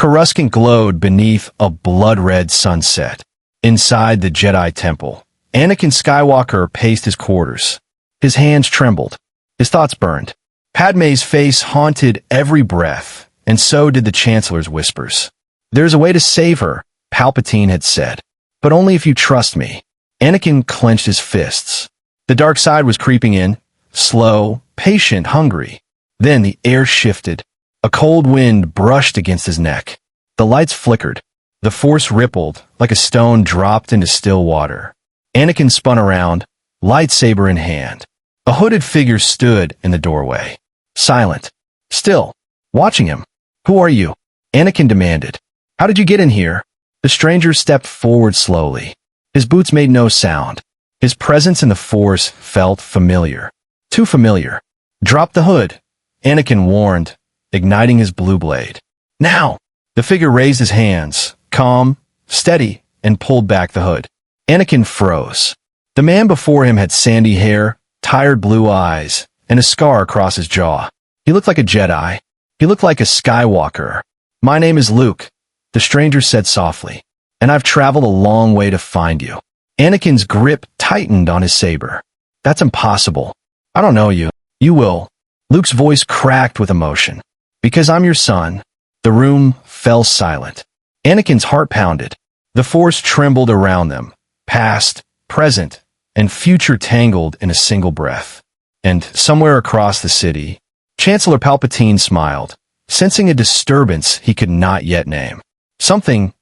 Coruscant glowed beneath a blood-red sunset. Inside the Jedi Temple, Anakin Skywalker paced his quarters. His hands trembled. His thoughts burned. Padme's face haunted every breath, and so did the Chancellor's whispers. "There's a way to save her," Palpatine had said. "But only if you trust me." Anakin clenched his fists. The dark side was creeping in, slow, patient, hungry. Then the air shifted. A cold wind brushed against his neck. The lights flickered. The Force rippled like a stone dropped into still water. Anakin spun around, lightsaber in hand. A hooded figure stood in the doorway. Silent. Still. Watching him. "Who are you?" Anakin demanded. "How did you get in here?" The stranger stepped forward slowly. His boots made no sound. His presence in the Force felt familiar. Too familiar. "Drop the hood," Anakin warned, igniting his blue blade. "Now!" The figure raised his hands, calm, steady, and pulled back the hood. Anakin froze. The man before him had sandy hair, tired blue eyes, and a scar across his jaw. He looked like a Jedi. He looked like a Skywalker. "My name is Luke," the stranger said softly, "and I've traveled a long way to find you." Anakin's grip tightened on his saber. "That's impossible. I don't know you." "You will." Luke's voice cracked with emotion. "Because I'm your son." The room fell silent. Anakin's heart pounded. The Force trembled around them, past, present, and future tangled in a single breath. And somewhere across the city, Chancellor Palpatine smiled, sensing a disturbance he could not yet name. Something,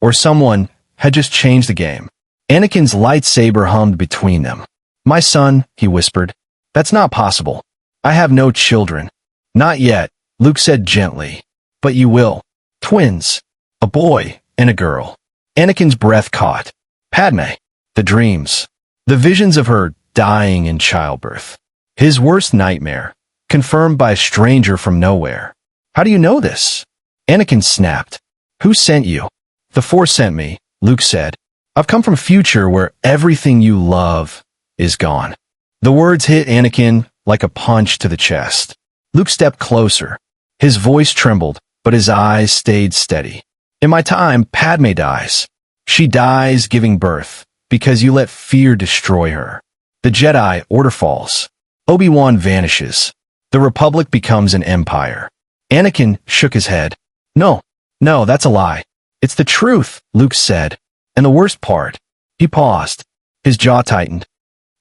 or someone, had just changed the game. Anakin's lightsaber hummed between them. "My son," he whispered, "that's not possible. I have no children." "Not yet," Luke said gently. "But you will. Twins. A boy and a girl." Anakin's breath caught. Padme. The dreams. The visions of her dying in childbirth. His worst nightmare, confirmed by a stranger from nowhere. "How do you know this?" Anakin snapped. "Who sent you?" "The Force sent me," Luke said. "I've come from a future where everything you love is gone." The words hit Anakin like a punch to the chest. Luke stepped closer. His voice trembled, but his eyes stayed steady. "In my time, Padme dies. She dies giving birth, because you let fear destroy her. The Jedi Order falls. Obi-Wan vanishes. The Republic becomes an empire." Anakin shook his head. No, that's a lie. "It's the truth," Luke said. "And the worst part." He paused. His jaw tightened.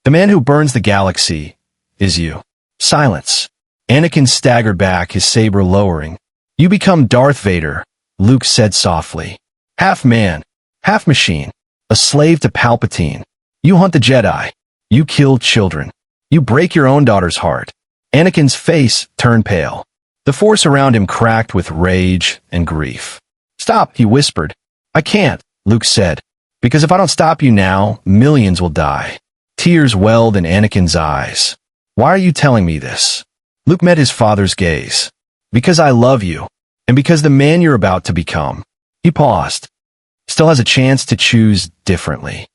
"The man who burns the galaxy is you." Silence. Anakin staggered back, his saber lowering. "You become Darth Vader," Luke said softly. "Half man, half machine, a slave to Palpatine. You hunt the Jedi. You kill children. You break your own daughter's heart." Anakin's face turned pale. The Force around him cracked with rage and grief. "Stop," he whispered. "I can't," Luke said. "Because if I don't stop you now, millions will die." Tears welled in Anakin's eyes. "Why are you telling me this?" Luke met his father's gaze. "Because I love you, and because the man you're about to become," he paused, "still has a chance to choose differently."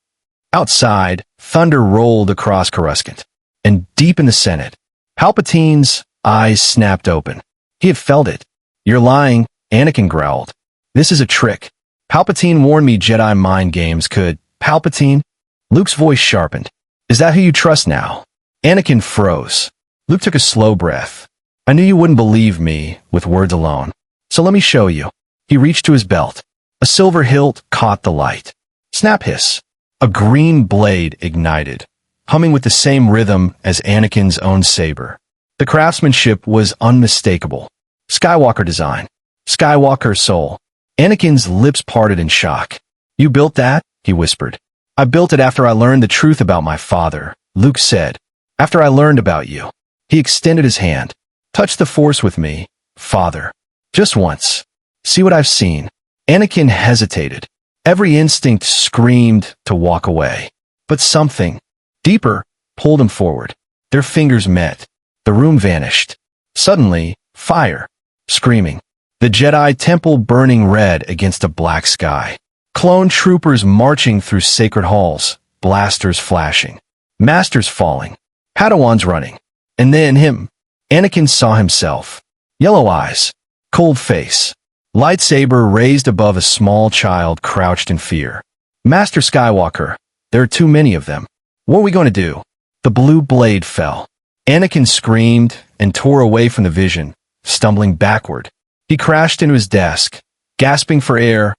Outside, thunder rolled across Coruscant, and deep in the Senate, Palpatine's eyes snapped open. He had felt it. "You're lying," Anakin growled. "This is a trick. Palpatine warned me Jedi mind games could." "Palpatine?" Luke's voice sharpened. "Is that who you trust now?" Anakin froze. Luke took a slow breath. "I knew you wouldn't believe me with words alone. So let me show you." He reached to his belt. A silver hilt caught the light. Snap hiss. A green blade ignited, humming with the same rhythm as Anakin's own saber. The craftsmanship was unmistakable. Skywalker design. Skywalker soul. Anakin's lips parted in shock. "You built that?" he whispered. "I built it after I learned the truth about my father," Luke said. "After I learned about you." He extended his hand. "Touch the Force with me, Father. Just once. See what I've seen." Anakin hesitated. Every instinct screamed to walk away. But something, deeper, pulled him forward. Their fingers met. The room vanished. Suddenly, fire. Screaming. The Jedi Temple burning red against a black sky. Clone troopers marching through sacred halls, blasters flashing. Masters falling. Padawans running. And then him. Anakin saw himself. Yellow eyes. Cold face. lightsaber raised above a small child crouched in fear. Master Skywalker, there are too many of them. What are we going to do? The blue blade fell. Anakin screamed and tore away from the vision, stumbling backward. He crashed into his desk, gasping for air,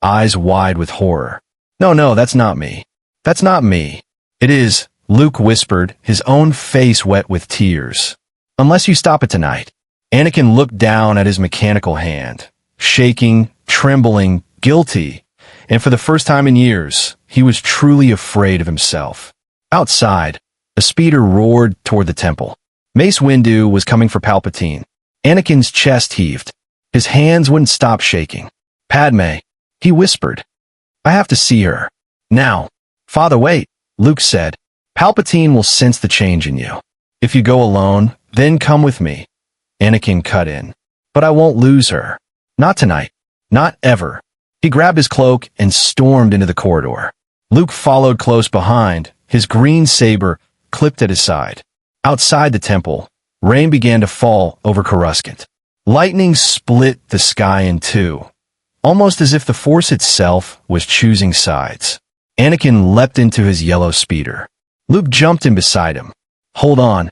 eyes wide with horror. No, that's not me. That's not me. It is, Luke whispered, his own face wet with tears. Unless you stop it tonight. Anakin looked down at his mechanical hand, shaking, trembling, guilty, and for the first time in years, he was truly afraid of himself. Outside, a speeder roared toward the temple. Mace Windu was coming for Palpatine. Anakin's chest heaved. His hands wouldn't stop shaking. Padme, he whispered. I have to see her. Now. Father, wait, Luke said. Palpatine will sense the change in you. If you go alone, then come with me. Anakin cut in. But I won't lose her. Not tonight. Not ever. He grabbed his cloak and stormed into the corridor. Luke followed close behind, his green saber clipped at his side. Outside the temple, rain began to fall over Coruscant. Lightning split the sky in two, almost as if the Force itself was choosing sides. Anakin leapt into his yellow speeder. Luke jumped in beside him. Hold on,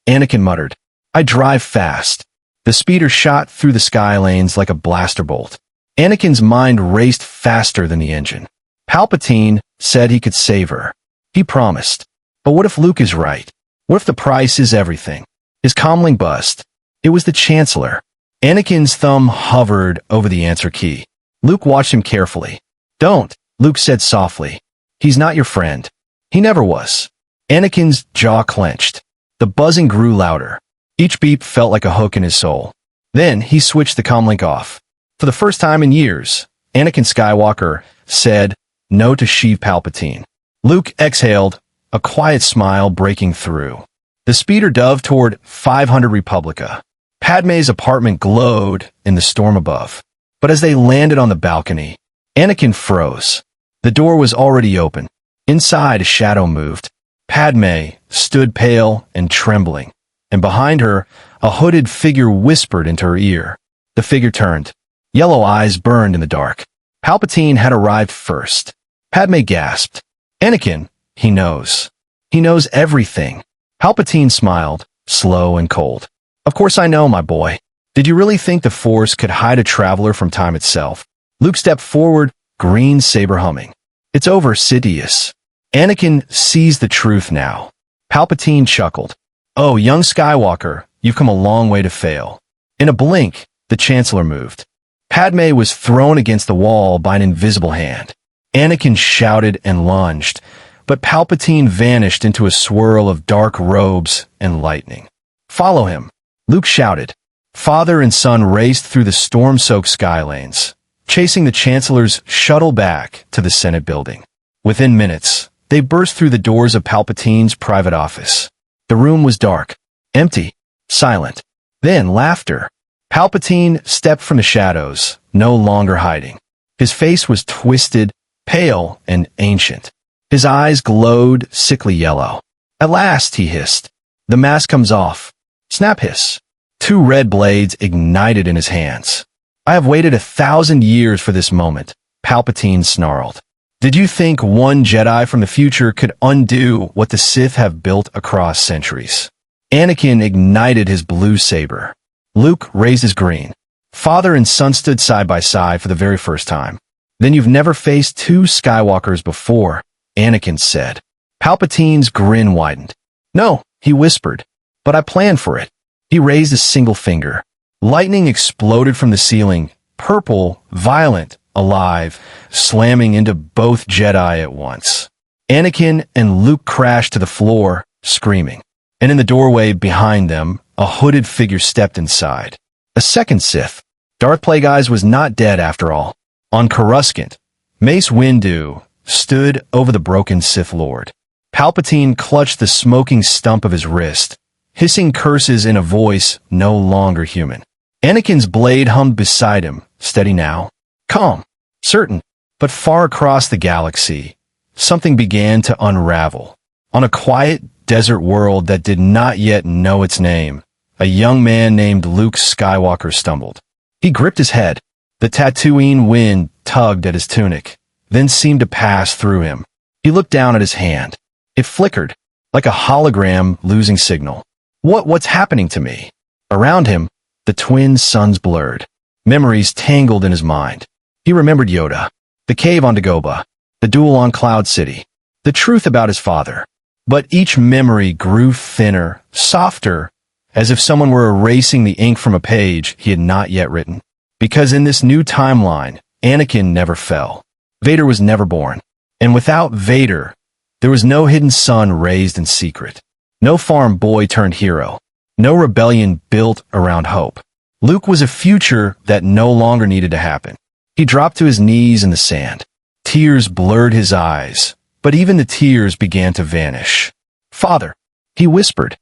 Anakin muttered. I drive fast. The speeder shot through the sky lanes like a blaster bolt. Anakin's mind raced faster than the engine. Palpatine said he could save her. He promised. But what if Luke is right? What if the price is everything? His comlink buzzed. It was the Chancellor. Anakin's thumb hovered over the answer key. Luke watched him carefully. Don't, Luke said softly. He's not your friend. He never was. Anakin's jaw clenched. The buzzing grew louder. Each beep felt like a hook in his soul. Then he switched the comlink off. For the first time in years, Anakin Skywalker said no to Sheev Palpatine. Luke exhaled, a quiet smile breaking through. The speeder dove toward 500 Republica. Padme's apartment glowed in the storm above. But as they landed on the balcony, Anakin froze. The door was already open. Inside, a shadow moved. Padme stood pale and trembling, and behind her, a hooded figure whispered into her ear. The figure turned. Yellow eyes burned in the dark. Palpatine had arrived first. Padme gasped. Anakin, he knows. He knows everything. Palpatine smiled, slow and cold. Of course I know, my boy. Did you really think the Force could hide a traveler from time itself? Luke stepped forward, green saber humming. It's over, Sidious. Anakin sees the truth now. Palpatine chuckled. Oh, young Skywalker, you've come a long way to fail. In a blink, the Chancellor moved. Padme was thrown against the wall by an invisible hand. Anakin shouted and lunged, but Palpatine vanished into a swirl of dark robes and lightning. Follow him, Luke shouted. Father and son raced through the storm-soaked sky lanes, chasing the Chancellor's shuttle back to the Senate building. Within minutes, they burst through the doors of Palpatine's private office. The room was dark, empty, silent. Then laughter. Palpatine stepped from the shadows, no longer hiding. His face was twisted, pale, and ancient. His eyes glowed sickly yellow. At last, he hissed. The mask comes off. Snap hiss. Two red blades ignited in his hands. I have waited 1,000 years for this moment, Palpatine snarled. Did you think one Jedi from the future could undo what the Sith have built across centuries? Anakin ignited his blue saber. Luke raised his green. Father and son stood side by side for the very first time. Then you've never faced two Skywalkers before, Anakin said. Palpatine's grin widened. No, he whispered, but I planned for it. He raised a single finger. Lightning exploded from the ceiling, purple, violent, alive, slamming into both Jedi at once. Anakin and Luke crashed to the floor, screaming. And in the doorway behind them, a hooded figure stepped inside. A second Sith. Darth Plagueis was not dead after all. On Coruscant, Mace Windu stood over the broken Sith Lord. Palpatine clutched the smoking stump of his wrist, hissing curses in a voice no longer human. Anakin's blade hummed beside him, steady now. Calm, certain, but far across the galaxy, something began to unravel. On a quiet desert world that did not yet know its name, a young man named Luke Skywalker stumbled. He gripped his head. The Tatooine wind tugged at his tunic, then seemed to pass through him. He looked down at his hand. It flickered, like a hologram losing signal. What's happening to me? Around him, the twin suns blurred. Memories tangled in his mind. He remembered Yoda, the cave on Dagobah, the duel on Cloud City, the truth about his father. But each memory grew thinner, softer, as if someone were erasing the ink from a page he had not yet written. Because in this new timeline, Anakin never fell. Vader was never born. And without Vader, there was no hidden son raised in secret. No farm boy turned hero. No rebellion built around hope. Luke was a future that no longer needed to happen. He dropped to his knees in the sand. Tears blurred his eyes, but even the tears began to vanish. "Father," he whispered.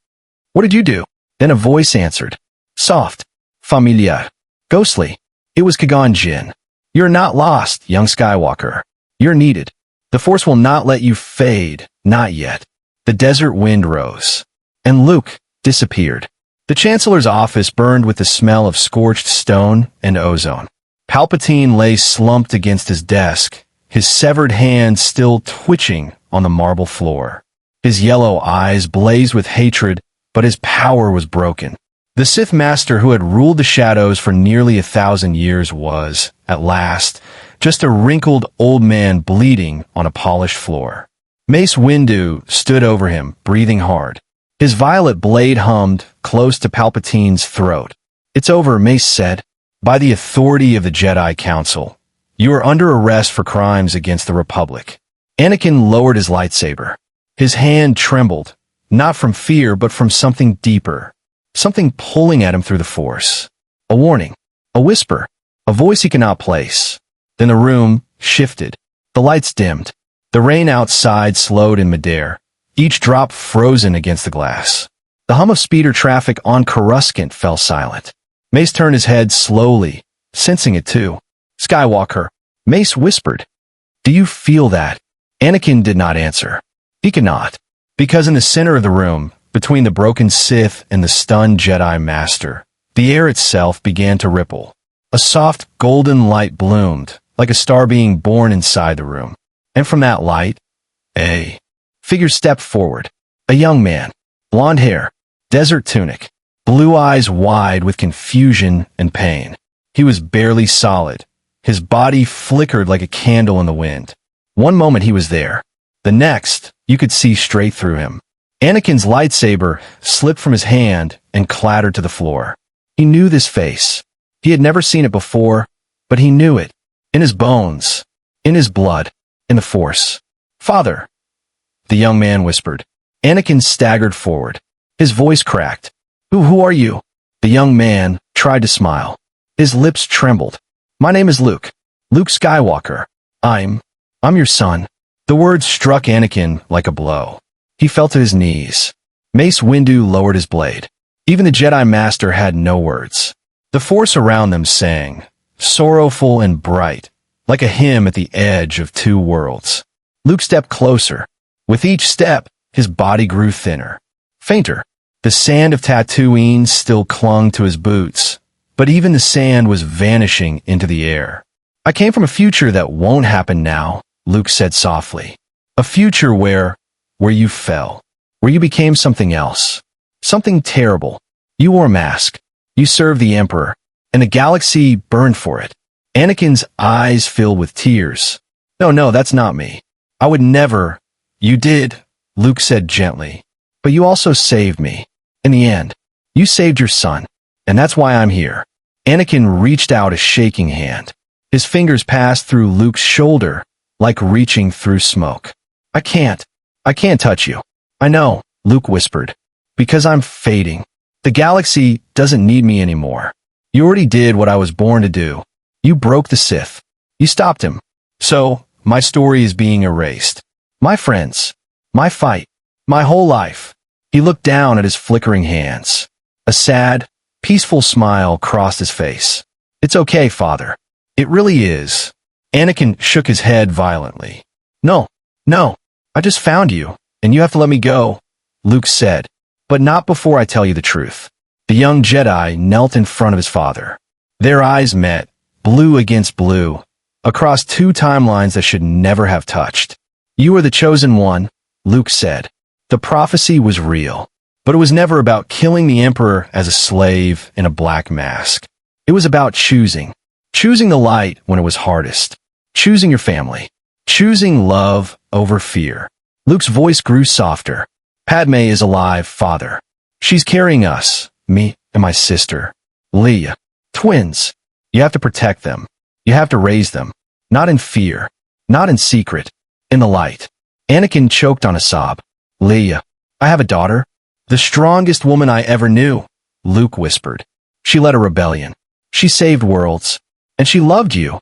"What did you do?" Then a voice answered. Soft, familiar, ghostly. It was Qui-Gon Jinn. "You're not lost, young Skywalker. You're needed. The Force will not let you fade, not yet." The desert wind rose, and Luke disappeared. The Chancellor's office burned with the smell of scorched stone and ozone. Palpatine lay slumped against his desk, his severed hand still twitching on the marble floor. His yellow eyes blazed with hatred, but his power was broken. The Sith Master who had ruled the shadows for nearly 1,000 years was, at last, just a wrinkled old man bleeding on a polished floor. Mace Windu stood over him, breathing hard. His violet blade hummed close to Palpatine's throat. "It's over," Mace said. "By the authority of the Jedi Council, you are under arrest for crimes against the Republic." Anakin lowered his lightsaber. His hand trembled, not from fear but from something deeper, something pulling at him through the Force. A warning, a whisper, a voice he could not place. Then the room shifted. The lights dimmed. The rain outside slowed in midair, each drop frozen against the glass. The hum of speeder traffic on Coruscant fell silent. Mace turned his head slowly, sensing it too. "Skywalker," Mace whispered. "Do you feel that?" Anakin did not answer. He could not, because in the center of the room, between the broken Sith and the stunned Jedi Master, the air itself began to ripple. A soft golden light bloomed, like a star being born inside the room. And from that light, a figure stepped forward. A young man, blonde hair, desert tunic, blue eyes wide with confusion and pain. He was barely solid. His body flickered like a candle in the wind. One moment he was there. The next, you could see straight through him. Anakin's lightsaber slipped from his hand and clattered to the floor. He knew this face. He had never seen it before, but he knew it. In his bones, in his blood, in the Force. "Father," the young man whispered. Anakin staggered forward. His voice cracked. Who are you?" The young man tried to smile. His lips trembled. "My name is Luke. Luke Skywalker. I'm your son." The words struck Anakin like a blow. He fell to his knees. Mace Windu lowered his blade. Even the Jedi Master had no words. The Force around them sang, sorrowful and bright, like a hymn at the edge of two worlds. Luke stepped closer. With each step, his body grew thinner, fainter. The sand of Tatooine still clung to his boots, but even the sand was vanishing into the air. "I came from a future that won't happen now," Luke said softly. "A future where you fell, where you became something else, something terrible. You wore a mask. You served the Emperor, and the galaxy burned for it." Anakin's eyes filled with tears. No, that's not me. I would never." "You did," Luke said gently. "But you also saved me. In the end, you saved your son, and that's why I'm here." Anakin reached out a shaking hand. His fingers passed through Luke's shoulder, like reaching through smoke. I can't touch you." "I know," Luke whispered, "because I'm fading. The galaxy doesn't need me anymore. You already did what I was born to do. You broke the Sith. You stopped him. So, my story is being erased. My friends, my fight, my whole life." He looked down at his flickering hands. A sad, peaceful smile crossed his face. "It's okay, Father. It really is." Anakin shook his head violently. No, I just found you, and you have to let me go," Luke said. "But not before I tell you the truth." The young Jedi knelt in front of his father. Their eyes met, blue against blue, across two timelines that should never have touched. You are the chosen one, Luke said. The prophecy was real, but it was never about killing the Emperor as a slave in a black mask. It was about choosing the light when it was hardest, choosing your family, choosing love over fear. Luke's voice grew softer. Padme is alive, Father. She's carrying us, me and my sister, Leia. Twins. You have to protect them. You have to raise them. Not in fear. Not in secret. In the light. Anakin choked on a sob. Leia, I have a daughter. The strongest woman I ever knew, Luke whispered. She led a rebellion. She saved worlds. And she loved you.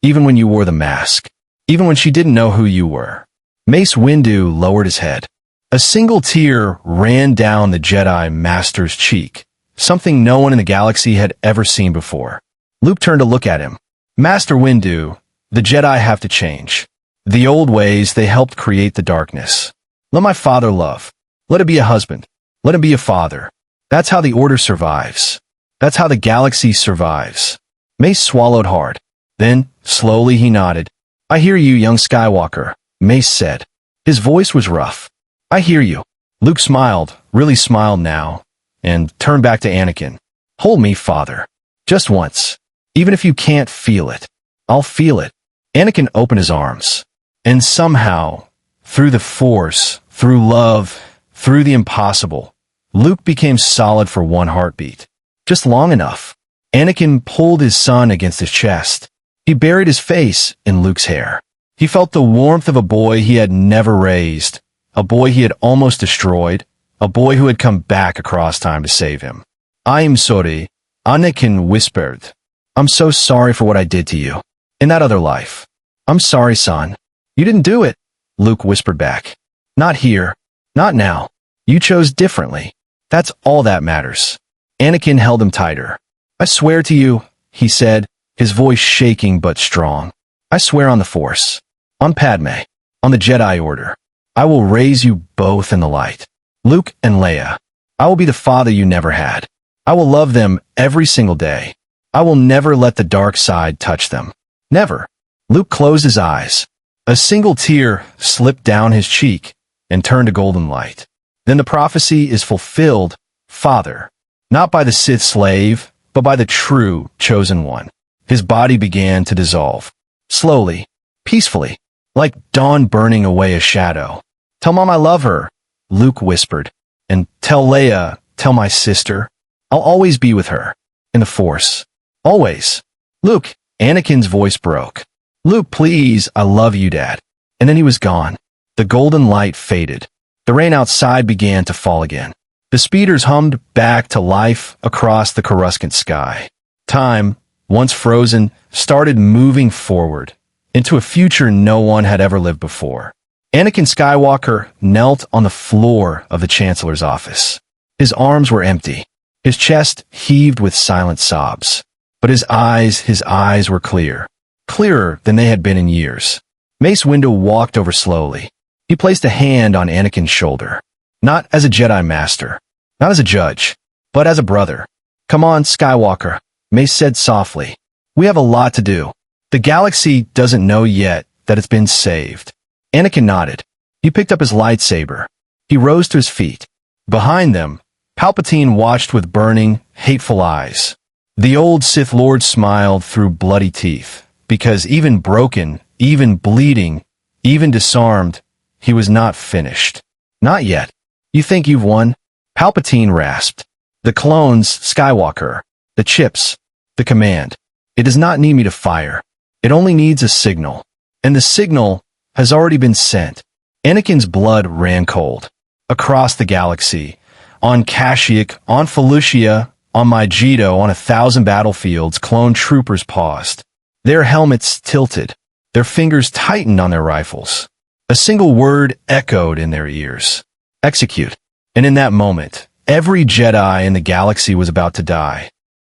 Even when you wore the mask. Even when she didn't know who you were. Mace Windu lowered his head. A single tear ran down the Jedi Master's cheek, something no one in the galaxy had ever seen before. Luke turned to look at him. Master Windu, the Jedi have to change. The old ways, they helped create the darkness. Let my father love. Let him be a husband. Let him be a father. That's how the Order survives. That's how the galaxy survives. Mace swallowed hard. Then, slowly he nodded. I hear you, young Skywalker, Mace said. His voice was rough. I hear you. Luke smiled, really smiled now, and turned back to Anakin. Hold me, Father. Just once. Even if you can't feel it, I'll feel it. Anakin opened his arms. And somehow, through the Force, through love, through the impossible, Luke became solid for one heartbeat. Just long enough. Anakin pulled his son against his chest. He buried his face in Luke's hair. He felt the warmth of a boy he had never raised, a boy he had almost destroyed, a boy who had come back across time to save him. I'm sorry, Anakin whispered. I'm so sorry for what I did to you. In that other life. I'm sorry, son. You didn't do it, Luke whispered back. Not here. Not now. You chose differently. That's all that matters. Anakin held him tighter. I swear to you, he said, his voice shaking but strong. I swear on the Force. On Padme. On the Jedi Order. I will raise you both in the light. Luke and Leia. I will be the father you never had. I will love them every single day. I will never let the dark side touch them. Never. Luke closed his eyes. A single tear slipped down his cheek and turned to golden light. Then the prophecy is fulfilled, Father. Not by the Sith slave, but by the true chosen one. His body began to dissolve. Slowly. Peacefully. Like dawn burning away a shadow. Tell Mom I love her, Luke whispered. And tell Leia, tell my sister. I'll always be with her. In the Force. Always. Luke, Anakin's voice broke. Luke, please, I love you, Dad. And then he was gone. The golden light faded. The rain outside began to fall again. The speeders hummed back to life across the Coruscant sky. Time, once frozen, started moving forward, into a future no one had ever lived before. Anakin Skywalker knelt on the floor of the Chancellor's office. His arms were empty. His chest heaved with silent sobs. But his eyes were clear. Clearer than they had been in years. Mace Windu walked over slowly. He placed a hand on Anakin's shoulder. Not as a Jedi Master. Not as a judge. But as a brother. Come on, Skywalker, Mace said softly. We have a lot to do. The galaxy doesn't know yet that it's been saved. Anakin nodded. He picked up his lightsaber. He rose to his feet. Behind them, Palpatine watched with burning, hateful eyes. The old Sith Lord smiled through bloody teeth, because even broken, even bleeding, even disarmed, he was not finished. Not yet. You think you've won? Palpatine rasped. The clones, Skywalker. The chips. The command. It does not need me to fire. It only needs a signal. And the signal has already been sent. Anakin's blood ran cold. Across the galaxy. On Kashyyyk, on Felucia, on Megiddo, on 1,000 battlefields, clone troopers paused. Their helmets tilted. Their fingers tightened on their rifles. A single word echoed in their ears. Execute. And in that moment, every Jedi in the galaxy was about to die.